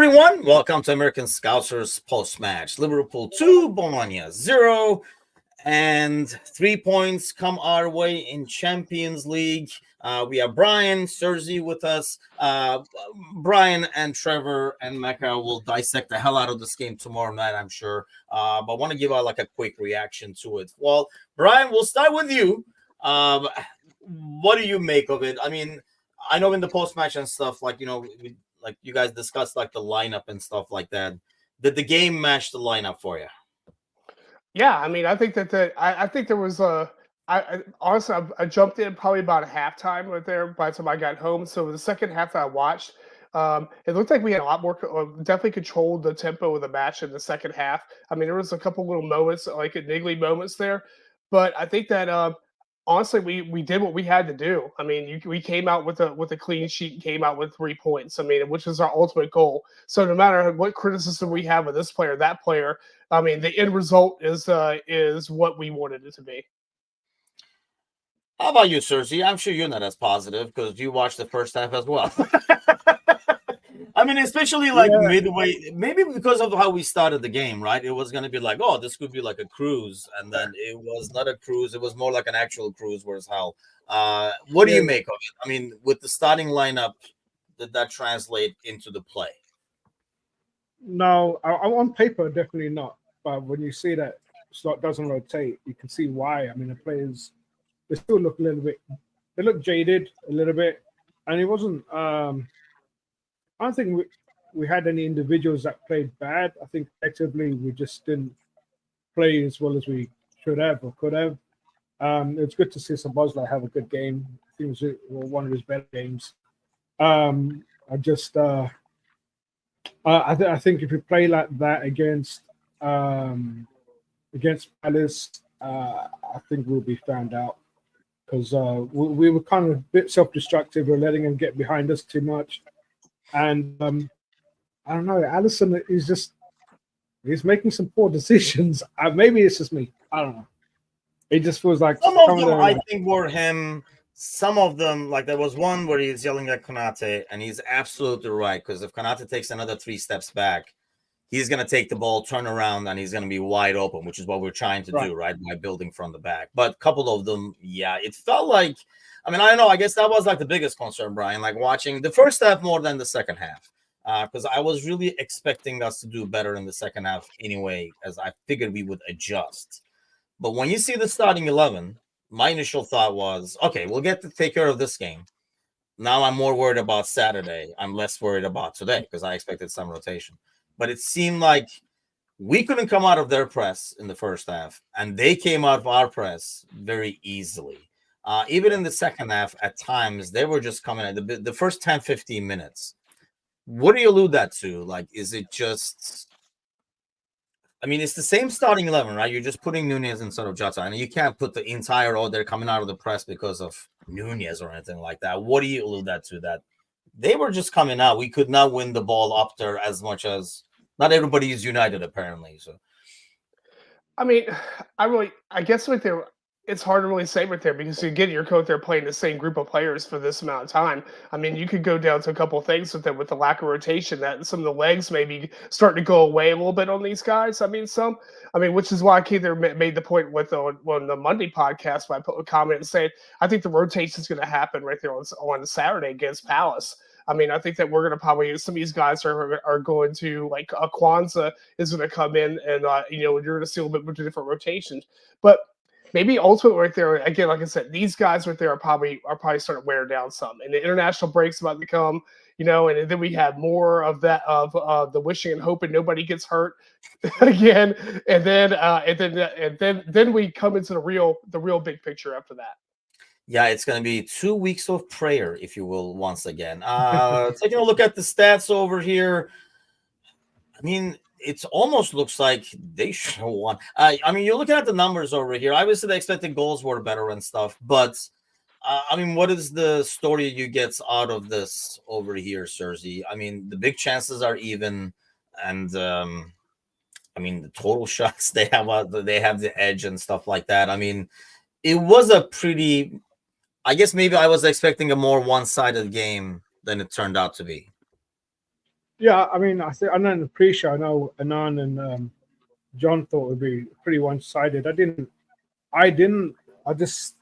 everyone. Welcome to American Scousers Postmatch. Liverpool 2, Bologna 0, and 3 points come our way in Champions League. We have Brian, Serzi with us. Brian and Trevor and Mecca will dissect the hell out of this game tomorrow night, I'm sure. But I want to give out like a quick reaction to it. Well, Brian, we'll start with you. What do you make of it? I mean, I know in the post-match and stuff, like, like you guys discussed like the lineup and stuff like that. Did the game match the lineup for you? Yeah, I mean, I think I think there was honestly I jumped in probably about a halftime right there by the time I got home. So the second half that I watched, it looked like we had a lot more definitely controlled the tempo of the match in the second half. I mean, there was a couple little moments like niggly moments there, but I think that honestly we did what we had to do. I mean, we came out with a clean sheet and came out with 3 points. I mean, which is our ultimate goal. So no matter what criticism we have of this player, that player, I mean, the end result is what we wanted it to be. How about you, Cersei? I'm sure you're not as positive because you watched the first half as well. I mean, especially like midway, maybe because of how we started the game, right? It was going to be like, oh, this could be like a cruise. And then it was not a cruise. It was more like an actual cruise, whereas hell. What do you make of it? I mean, with the starting lineup, did that translate into the play? No, on paper, definitely not. But when you see that slot doesn't rotate, you can see why. I mean, the players, they still look a little bit, they look jaded a little bit. And it wasn't, I don't think we had any individuals that played bad. I think collectively we just didn't play as well as we should have or could have. It's good to see Sabozla have a good game. I think it was one of his better games. I think if we play like that against Palace, I think we'll be found out because we were kind of a bit self-destructive. We're letting him get behind us too much, and I don't know. Alisson he's making some poor decisions. Maybe it's just me. I don't know. It just feels like some of them I think were him. Some of them, like there was one where he's yelling at Konate, and he's absolutely right, because if Konate takes another 3 steps back, he's going to take the ball, turn around, and he's going to be wide open, which is what we're trying to do, right, by building from the back. But a couple of them, yeah, it felt like, I mean, I don't know, I guess that was like the biggest concern, Brian, like watching the first half more than the second half, because I was really expecting us to do better in the second half anyway, as I figured we would adjust. But when you see the starting 11, my initial thought was, okay, we'll get to take care of this game. Now I'm more worried about Saturday. I'm less worried about today because I expected some rotation. But it seemed like we couldn't come out of their press in the first half, and they came out of our press very easily. Even in the second half, at times, they were just coming at the first 10, 15 minutes. What do you allude that to? Like, is it just... I mean, it's the same starting 11, right? You're just putting Nunez instead of Jota, and you can't put the entire they're coming out of the press because of Nunez or anything like that. What do you allude that to? That they were just coming out. We could not win the ball up there as much as not everybody is united, apparently. So, I mean, I guess right there, it's hard to really say right there because again, you're out there playing the same group of players for this amount of time. I mean, you could go down to a couple of things with them with the lack of rotation, that some of the legs maybe starting to go away a little bit on these guys. I mean, which is why I either made the point with on the Monday podcast when I put a comment and said I think the rotation is going to happen right there on Saturday against Palace. I mean, I think that we're going to probably some of these guys are going to like Kwanzaa is going to come in and you're going to see a little bit more different rotations, but. Maybe ultimately right there, again, like I said, these guys right there are probably starting to wear down some. And the international break's about to come, and then we have more of that of the wishing and hoping nobody gets hurt again. And then we come into the real big picture after that. Yeah, it's going to be 2 weeks of prayer, if you will, once again. Taking a look at the stats over here. I mean, it almost looks like they should have won. I mean, you're looking at the numbers over here. Obviously, the expected goals were better and stuff. But, I mean, what is the story you get out of this over here, Serzi? I mean, the big chances are even. And, I mean, the total shots, they have the edge and stuff like that. I mean, it was a pretty... I guess maybe I was expecting a more one-sided game than it turned out to be. Yeah, I mean, I know in the pre-show, I know Anan and John thought it would be pretty one-sided. I didn't. I just,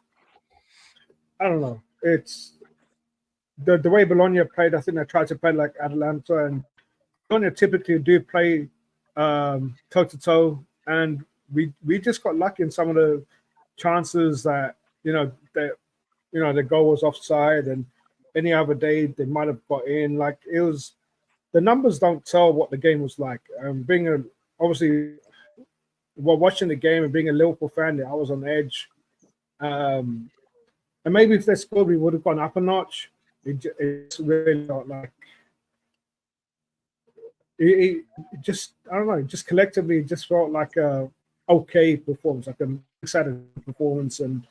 I don't know. It's the way Bologna played. I think they tried to play like Atalanta, and Bologna typically do play toe to toe, and we just got lucky in some of the chances that the goal was offside, and any other day they might have got in. Like it was, the numbers don't tell what the game was like. Obviously, while watching the game and being a Liverpool fan, I was on edge. And maybe if they scored, we would have gone up a notch. It's really not like it just, I don't know, just collectively it just felt like a okay performance, like a exciting performance. And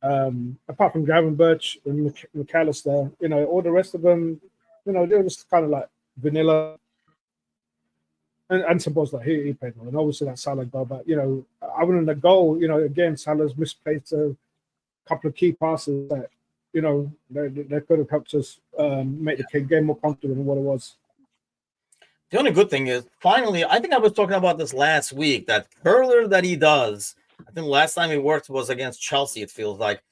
apart from Gravenberch and McAllister, all the rest of them, they were just kind of like vanilla. And suppose like he played well, and obviously that Salah goal, but other than the goal, again Salah's misplaced a couple of key passes that they could have helped us make the game more comfortable than what it was. The only good thing is, finally, I think I was talking about this last week, that curler that he does. I think last time he worked was against Chelsea, it feels like.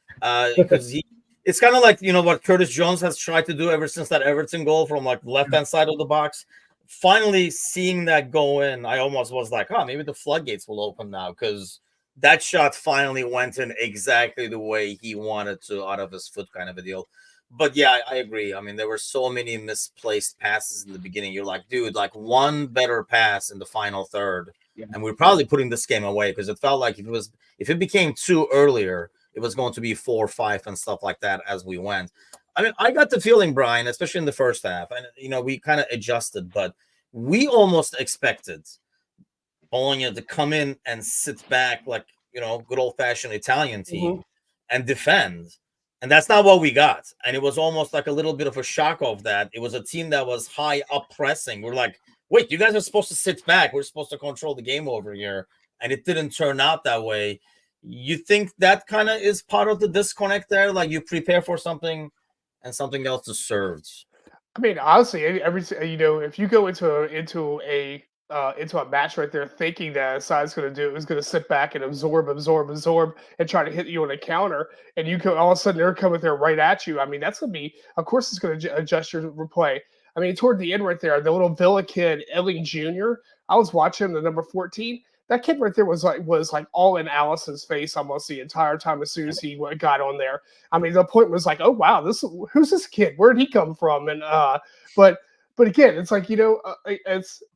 Because it's kind of like, what Curtis Jones has tried to do ever since that Everton goal from like the left-hand side of the box. Finally seeing that go in, I almost was like, maybe the floodgates will open now, because that shot finally went in exactly the way he wanted to, out of his foot kind of a deal. But yeah, I agree. I mean, there were so many misplaced passes in the beginning. You're like, dude, like one better pass in the final third, and we're probably putting this game away, because it felt like if it became 2 earlier, it was going to be 4 or 5 and stuff like that as we went. I mean, I got the feeling, Brian, especially in the first half, and we kind of adjusted, but we almost expected Bologna to come in and sit back like good old fashioned Italian team and defend. And that's not what we got. And it was almost like a little bit of a shock of that. It was a team that was high up pressing. We're like, wait, you guys are supposed to sit back. We're supposed to control the game over here. And it didn't turn out that way. You think that kind of is part of the disconnect there? Like you prepare for something and something else is served. I mean, honestly, if you go into a match right there thinking that a side's going to do is going to sit back and absorb, and try to hit you on a counter, and you go all of a sudden they're coming there right at you. I mean, that's going to be, of course, it's going to adjust your replay. I mean, toward the end right there, the little Villa kid, Elling Jr., I was watching the number 14. That kid right there was like all in Allison's face almost the entire time as soon as he got on there. I mean, the point was like, oh wow, who's this kid? Where did he come from? And but again, it's like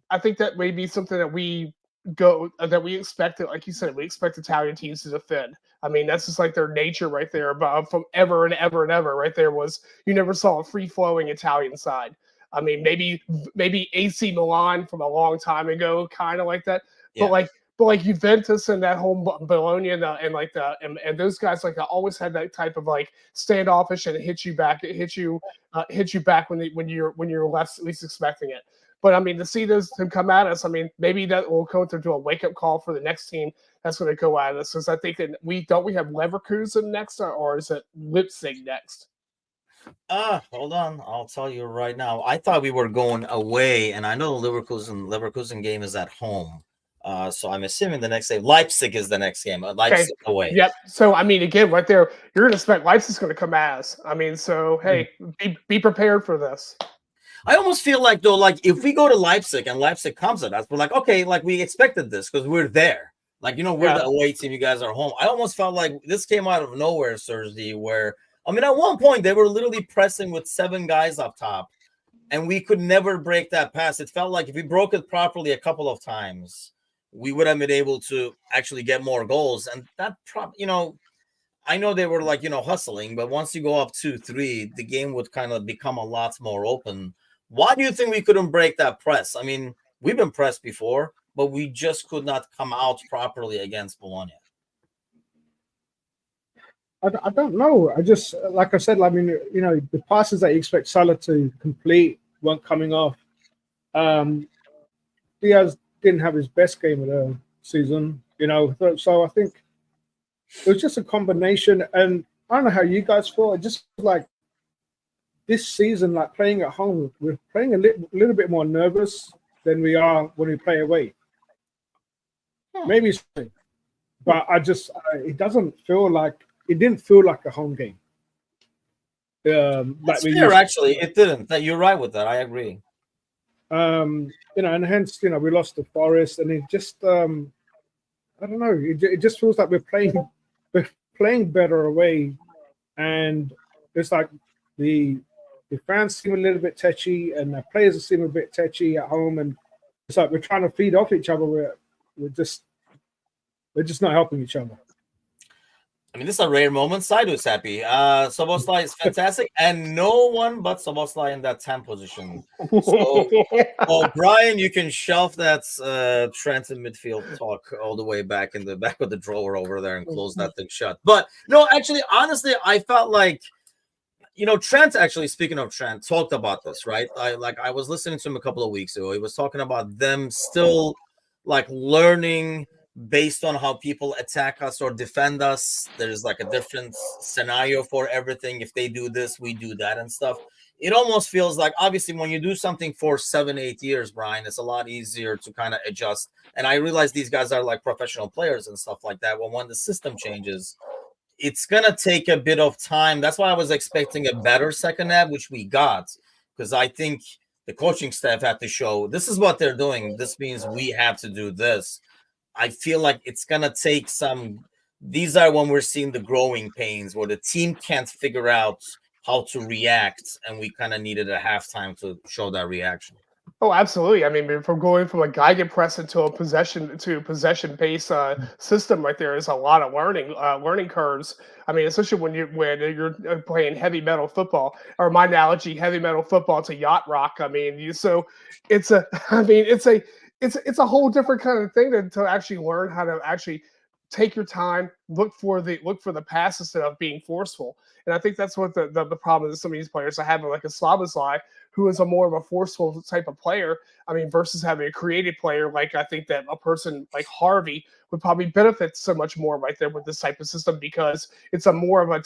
I think that may be something that we expect. Like you said, we expect Italian teams to defend. I mean, that's just like their nature right there. But from ever and ever and ever, right there was, you never saw a free flowing Italian side. I mean, maybe AC Milan from a long time ago, kind of like that. Yeah. But like Juventus and that whole Bologna and those guys like that always had that type of like standoffish and hit you back when you're least expecting it. But I mean, to see them come at us, I mean, maybe that will go into a wake up call for the next team that's going to go at us. Because I think that we have Leverkusen next, or is it Leipzig next? Hold on. I'll tell you right now. I thought we were going away, and I know the Leverkusen game is at home. So I'm assuming the next day Leipzig is the next game. Leipzig away. Yep. So I mean, again, right there, you're going to expect Leipzig's going to come at us. I mean, so hey, be prepared for this. I almost feel like though, like if we go to Leipzig and Leipzig comes at us, we're like, okay, like we expected this because we're there. Like we're the away team. You guys are home. I almost felt like this came out of nowhere, Thursday. Where I mean, at one point they were literally pressing with 7 guys up top, and we could never break that pass. It felt like if we broke it properly a couple of times, we would have been able to actually get more goals. And that, I know they were like, hustling, but once you go up 2-3, the game would kind of become a lot more open. Why do you think we couldn't break that press? I mean, we've been pressed before, but we just could not come out properly against Bologna. I don't know. I just, like I said, I mean, the passes that you expect Salah to complete weren't coming off. Diaz didn't have his best game of the season, so I think it was just a combination. And I don't know how you guys feel. It just like this season, like playing at home, we're playing a little bit more nervous than we are when we play away. Maybe, but it didn't feel like a home game. That's fair, actually. It didn't. You're right with that. I agree. And hence, we lost to Forest, and it just, I don't know. It just feels like we're playing better away, and it's like the fans seem a little bit tetchy, and the players seem a bit tetchy at home, and it's like we're trying to feed off each other. We're just not helping each other. I mean, this is a rare moment. Saidu's happy. Szoboszlai is fantastic, and no one but Szoboszlai in that 10 position. So, Brian, you can shelf that Trent in midfield talk all the way back in the back of the drawer over there and close that thing shut. But no, actually, honestly, I felt like, Trent, actually, speaking of Trent, talked about this, right? I was listening to him a couple of weeks ago. He was talking about them still learning based on how people attack us or defend us. There's a different scenario for everything. If they do this, we do that and stuff. It almost feels like, obviously, when you do something for 7-8 years, Brian, it's a lot easier to kind of adjust. And I realize these guys are professional players and stuff like that. Well, when the system changes, it's going to take a bit of time. That's why I was expecting a better second half, which we got, because I think the coaching staff had to show this is what they're doing. This means we have to do this. I feel like it's going to take some. These are when we're seeing the growing pains where the team can't figure out how to react. And we kind of needed a halftime to show that reaction. Oh, absolutely. I mean, from going from a Gegenpress into a possession-based system, right there is a lot of learning curves. I mean, especially when you're playing heavy metal football, or my analogy, heavy metal football to yacht rock. I mean, it's a whole different kind of thing to actually learn how to actually take your time, look for the pass instead of being forceful. And I think that's what the problem is. Some of these players I have, like a Szoboszlai, who is more of a forceful type of player. I mean, versus having a creative player, I think that a person like Harvey would probably benefit so much more right there with this type of system, because it's more of a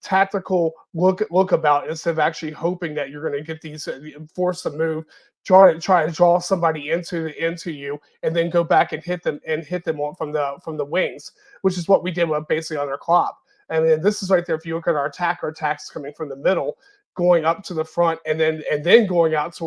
tactical look about, instead of actually hoping that you're going to get these force to move, try to draw somebody into you, and then go back and hit them from the wings, which is what we did basically on our Klopp. I mean, this is right there. If you look at our attacks coming from the middle, going up to the front, and then going out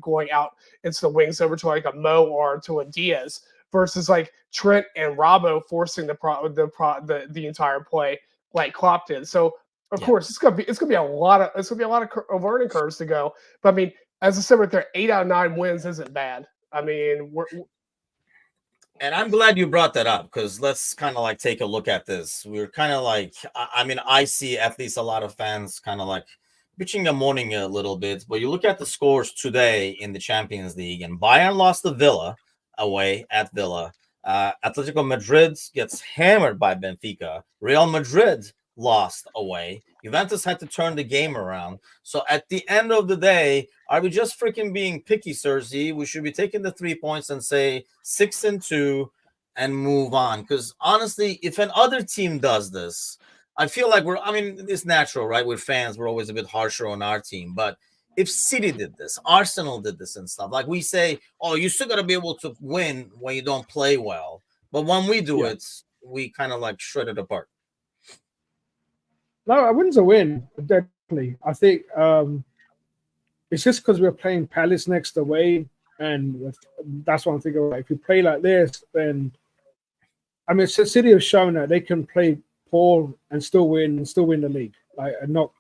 going out into the wings over to a Mo or to a Diaz, versus Trent and Robbo forcing the entire play like Klopp did. So of course it's gonna be a lot of learning curves to go. But I mean, as I said right there, 8 out of 9 wins isn't bad. I mean, and I'm glad you brought that up, because let's kind of take a look at this. We're kind of I see at least a lot of fans kind of bitching and moaning a little bit. But you look at the scores today in the Champions League, and Bayern lost to Villa away at Villa. Atletico Madrid gets hammered by Benfica. Real Madrid lost away. Juventus had to turn the game around. So at the end of the day, are we just freaking being picky, Cersei? We should be taking the 3 points and say 6-2 and move on. Because honestly, if an other team does this, I feel like it's natural, right? We're fans. We're always a bit harsher on our team. But if City did this, Arsenal did this and stuff, we say, oh, you still got to be able to win when you don't play well. But when we do it, we kind of shred it apart. No, a win's a win, definitely. I think it's just because we're playing Palace next away, and that's what I'm thinking. If you play like this, then City have shown that they can play poor and still win the league. Not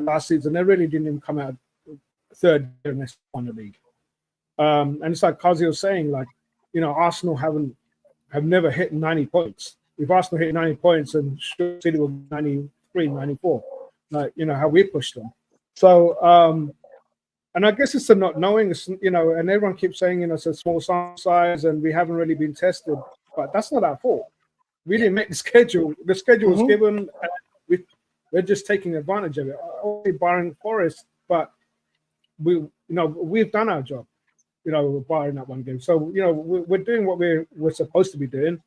last season, they really didn't even come out third and they won the league. And it's like Kazi was saying, Arsenal have never hit 90 points. If Arsenal hit 90 points, and City will 93, 94, how we pushed them. So, and I guess it's the not knowing, and everyone keeps saying, it's a small sample size and we haven't really been tested, but that's not our fault. We didn't make the schedule. The schedule was given, and we're just taking advantage of it. Only barring Forest, but we've done our job, barring that one game. So, we're doing what we're supposed to be doing.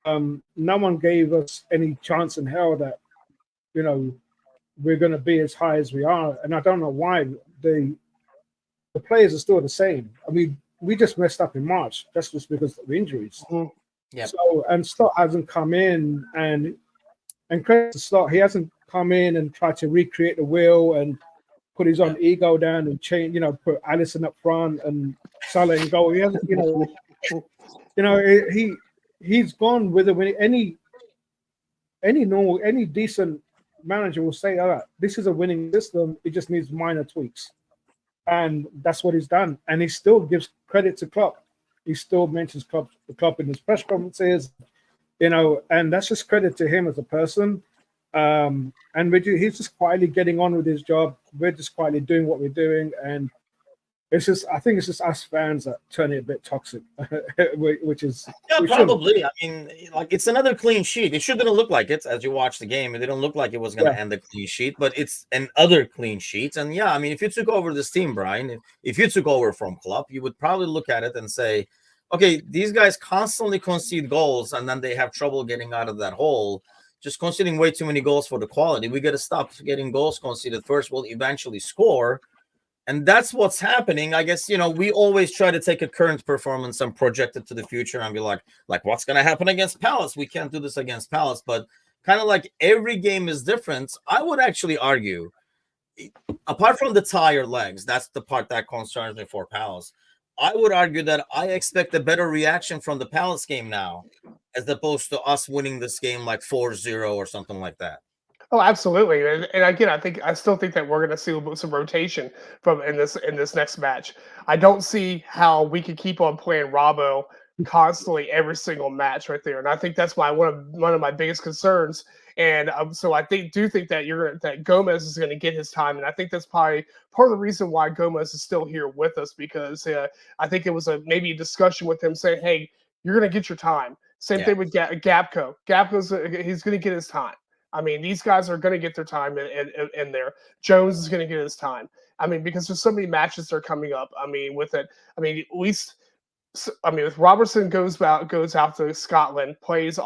No one gave us any chance in hell that, we're going to be as high as we are. And I don't know why the players are still the same. I mean, we just messed up in March. That's just because of injuries. Mhm. Yep. So, and Slot hasn't come in and credit to Slot, he hasn't come in and tried to recreate the wheel and put his own ego down and change, put Allison up front and Salah in goal. He hasn't, he's gone with it. When any decent manager will say, all right, this is a winning system. It just needs minor tweaks. And that's what he's done. And he still gives credit to Klopp. He still mentions Klopp in his press conferences, and that's just credit to him as a person. And he's just quietly getting on with his job. We're just quietly doing what we're doing. And I think it's just us fans that turn it a bit toxic, which is probably. I mean, like, it's another clean sheet. It shouldn't look like it as you watch the game. It didn't look like it was going to end a clean sheet, but it's another clean sheet. And I mean, if you took over this team, Brian, if you took over from Klopp, you would probably look at it and say, okay, these guys constantly concede goals, and then they have trouble getting out of that hole. Just conceding way too many goals for the quality. We got to stop getting goals conceded first. We'll eventually score. And that's what's happening. I guess, we always try to take a current performance and project it to the future and be like what's going to happen against Palace? We can't do this against Palace. But kind of like every game is different. I would actually argue, apart from the tired legs, that's the part that concerns me for Palace. I would argue that I expect a better reaction from the Palace game now, as opposed to us winning this game like 4-0 or something like that. Oh, absolutely. And again, I still think that we're going to see some rotation in this next match. I don't see how we could keep on playing Robbo constantly every single match right there. And I think that's one of my biggest concerns. And so I do think that Gomez is going to get his time, and I think that's probably part of the reason why Gomez is still here with us, because I think it was maybe a discussion with him saying, "Hey, you're going to get your time." Same thing with Gapco. He's going to get his time. I mean, these guys are going to get their time in there. Jones is going to get his time. I mean, because there's so many matches that are coming up. I mean, with Robertson goes out to Scotland, plays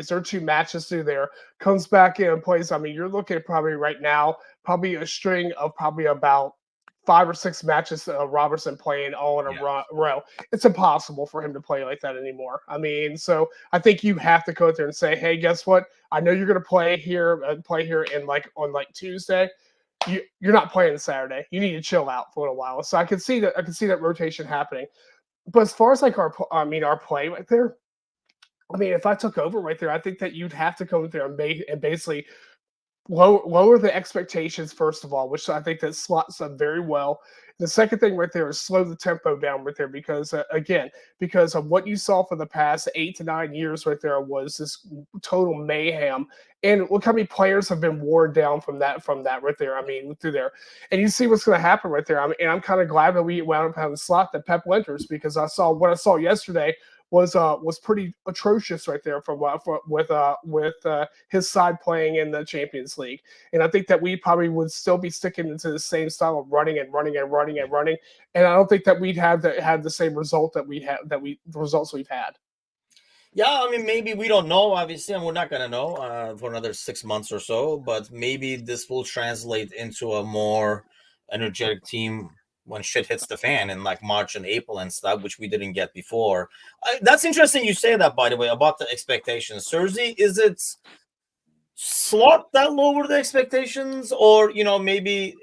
their 2 matches through there, comes back in and plays. I mean, you're looking at probably right now, probably a string of probably about 5 or 6 matches Robertson playing all in a row. It's impossible for him to play like that anymore. I mean, so I think you have to go out there and say, hey, guess what? I know you're going to play here in on Tuesday. You're not playing Saturday. You need to chill out for a little while. So I can see that rotation happening. But as far as our play right there, I mean, if I took over right there, I think that you'd have to go in there and basically lower the expectations, first of all, which I think that slots up very well. The second thing right there is slow the tempo down right there, because because of what you saw for the past 8 to 9 years right there was this total mayhem. And look how many players have been worn down from that right there. I mean, through there. And you see what's going to happen right there. And I'm kind of glad that we wound up having a slot that Pep Winters, because what I saw yesterday was pretty atrocious right there with his side playing in the Champions League. And I think that we probably would still be sticking into the same style of running. And I don't think that we'd have the same result the results we've had. Yeah, I mean, maybe we don't know, obviously, and we're not going to know for another 6 months or so, but maybe this will translate into a more energetic team when shit hits the fan in like March and April and stuff, which we didn't get before. That's interesting you say that, by the way, about the expectations. Sergi, is it Slot that lowered the expectations, or, maybe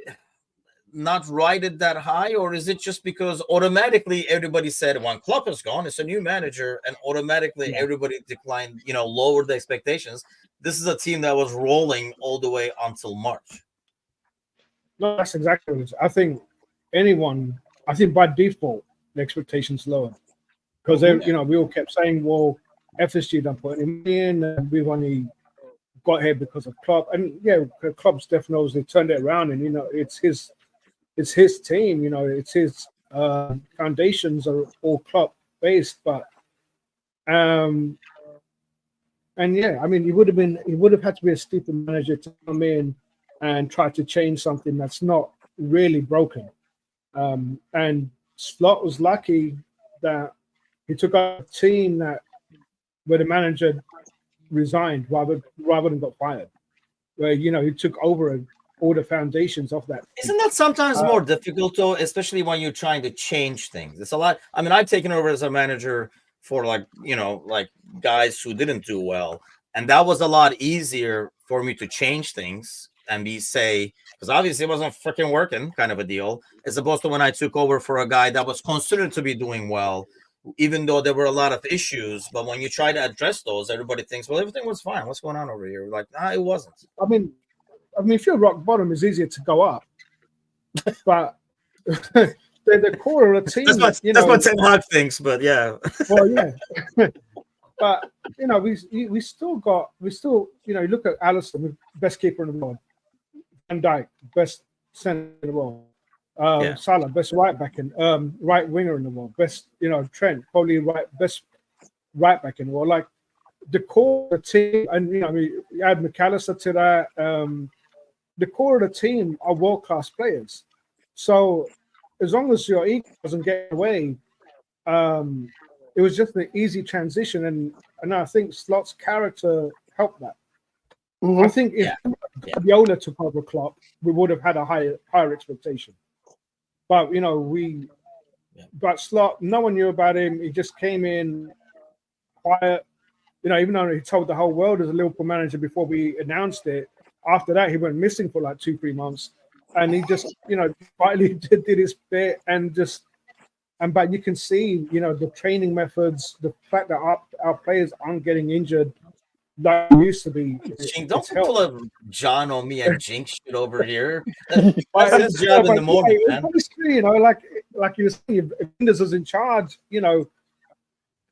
not rated that high, or is it just because automatically everybody said when Klopp is gone, it's a new manager, and automatically everybody declined, lowered the expectations? This is a team that was rolling all the way until March. No, that's exactly what it is. I think by default the expectations lower, because we all kept saying, well, FSG don't put any money in, and we've only got here because of Klopp. And Klopp's definitely knows they turned it around, and it's his team, it's his foundations are all Klopp based. But I mean, he would have had to be a stupid manager to come in and try to change something that's not really broken. And Slot was lucky that he took a team where the manager resigned rather than got fired. Where he took over an all the foundations of that. Isn't that sometimes more difficult though, especially when you're trying to change things? It's a lot. I mean, I've taken over as a manager for like guys who didn't do well, and that was a lot easier for me to change things and because obviously it wasn't freaking working, kind of a deal, as opposed to when I took over for a guy that was considered to be doing well, even though there were a lot of issues. But when you try to address those, everybody thinks, well, everything was fine. What's going on over here? Like, nah, it wasn't. I mean, if you're rock bottom, it's easier to go up. But the core of the team. That's what Ten Hag thinks, but yeah. Well, yeah. But we still look at Alisson, best keeper in the world. Van Dijk, best centre in the world. Salah, best right back and right winger in the world. Best, Trent, probably best right back in the world. Like the core of the team, and you add McAllister to that. The core of the team are world-class players. So as long as your ego doesn't get away, it was just an easy transition, and I think Slot's character helped that. Mm-hmm. I think if Viola took over Klopp, we would have had a higher expectation. But but Slot, no one knew about him. He just came in quiet. Even though he told the whole world as a Liverpool manager before we announced it. After that, he went missing for like 2-3 months, and he just finally did his bit but you can see the training methods, the fact that our players aren't getting injured like they used to be. Don't pull a John on me and jinx shit over here. That's his job in the moment, man. Honestly, like you see, if Windows is in charge, who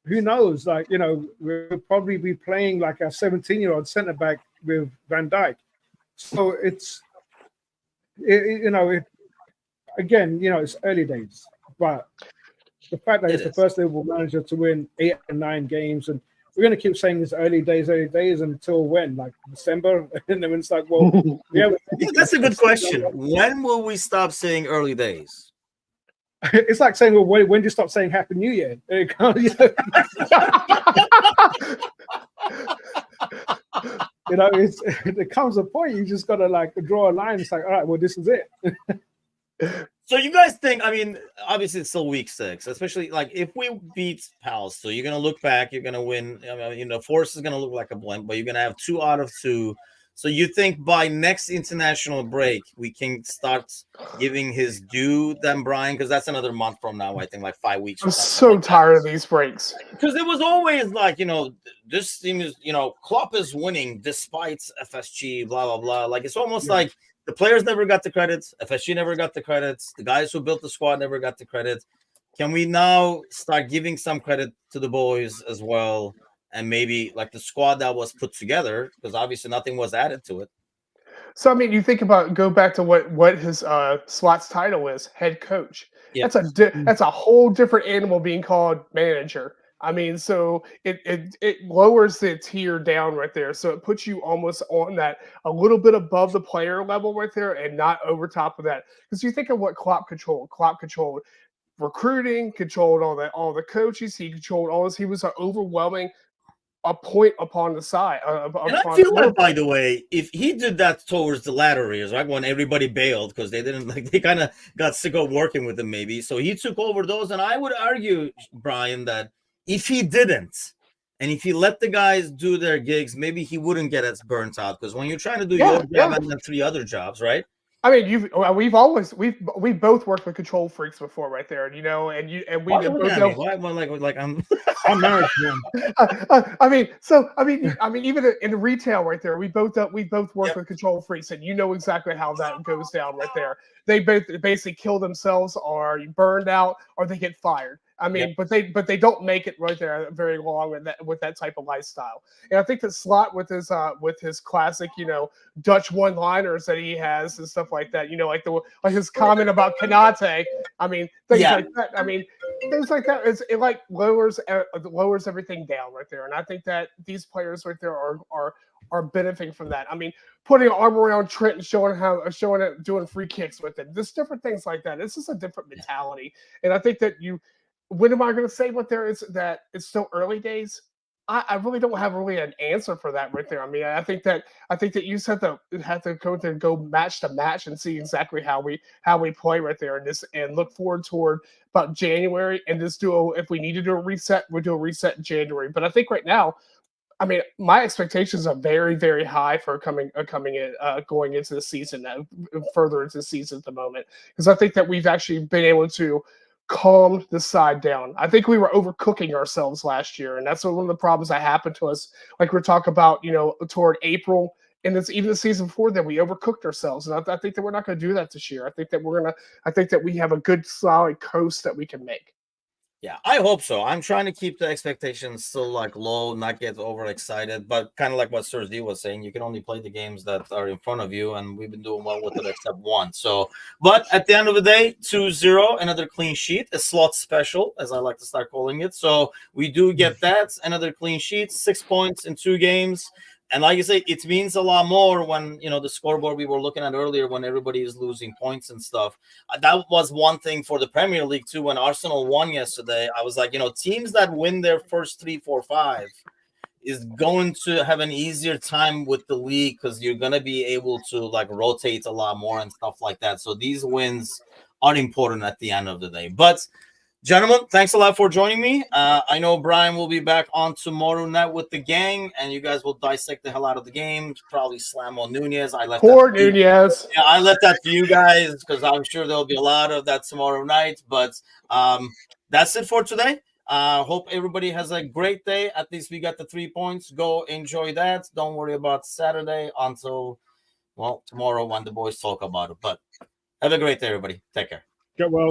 knows? Like, we'll probably be playing like a 17-year-old centre back with Van Dijk. So it's it's early days, but the fact that he's the first Liverpool manager to win 8 and 9 games, and we're going to keep saying it's early days until when, like December, and then it's like, well, that's a good question. When will we stop saying early days? It's like saying, well, when do you stop saying Happy New Year? There comes a point you just gotta draw a line. It's like, all right, well, this is it. So you guys think? I mean, obviously it's still week 6, especially if we beat Palace. So you're gonna look back, you're gonna win. Force is gonna look like a blimp, but you're gonna have 2 out of 2. So you think by next international break we can start giving his due then, Brian? Because that's another month from now. I think 5 weeks. I'm so tired of these breaks. Because it was always this team is Klopp is winning despite FSG, blah blah blah. Like it's almost like the players never got the credits, FSG never got the credits, the guys who built the squad never got the credit. Can we now start giving some credit to the boys as well? And maybe the squad that was put together, because obviously nothing was added to it. So I mean, you think about go back to what his Slot's title is, head coach. Yeah. That's a whole different animal being called manager. I mean, so it lowers the tier down right there. So it puts you almost on that a little bit above the player level right there, and not over top of that. Because you think of what Klopp controlled. Klopp controlled recruiting, controlled all the coaches. He controlled all this. He was an overwhelming. A point upon the side. And I feel by the way, if he did that towards the latter years, right, when everybody bailed because they didn't they kind of got sick of working with him, maybe. So he took over those, and I would argue, Brian, that if he didn't, and if he let the guys do their gigs, maybe he wouldn't get as burnt out. Because when you're trying to do your job and then 3 other jobs, right? I mean, we both worked with control freaks before, right there, and we both know. Why, I'm married to him. I mean, even in the retail, right there, we both worked with control freaks, and exactly how that goes down, right there. They basically kill themselves, or burned out, or they get fired. I mean, but they don't make it right there very long with that type of lifestyle. And I think that Slot with his classic, Dutch one-liners that he has and stuff like that, like his comment about Konate. I mean, things like that. I mean, things like that. It lowers everything down right there. And I think that these players right there are benefiting from that. I mean, putting an arm around Trent and showing it, doing free kicks with it. There's different things like that. This is a different mentality. And I think that when am I going to say what there is that it's still early days? I really don't have really an answer for that right there. I mean, I think that you just have to go there and go match to match and see exactly how we play right there, and look forward toward about January, and just if we need to do a reset, we'll do a reset in January. But I think right now, I mean, my expectations are very, very high for going into the season, further into the season at the moment, because I think that we've actually been able to calm the side down. I think we were overcooking ourselves last year, and that's one of the problems that happened to us. Like we're talking about, toward April, and it's even the season before that we overcooked ourselves, and I think that we're not going to do that this year. I think that we have a good solid coast that we can make. Yeah, I hope so. I'm trying to keep the expectations still like low, not get overexcited, but kind of like what Sir D was saying, you can only play the games that are in front of you, and we've been doing well with it except one. So, but at the end of the day, 2-0, another clean sheet, a slot special, as I like to start calling it. So we do get that, another clean sheet, 6 points in 2 games. And like you say, it means a lot more when, the scoreboard we were looking at earlier, when everybody is losing points and stuff. That was one thing for the Premier League, too. When Arsenal won yesterday, I was like, teams that win their first 3, 4, 5 is going to have an easier time with the league, because you're going to be able to, like, rotate a lot more and stuff like that. So these wins are important at the end of the day. But gentlemen, thanks a lot for joining me. I know Brian will be back on tomorrow night with the gang, and you guys will dissect the hell out of the game. Probably slam on Nunez. Poor Nunez. Yeah, I left that for you guys, because I'm sure there'll be a lot of that tomorrow night. But that's it for today. Hope everybody has a great day. At least we got the 3 points. Go enjoy that. Don't worry about Saturday until, tomorrow when the boys talk about it. But have a great day, everybody. Take care. Get well.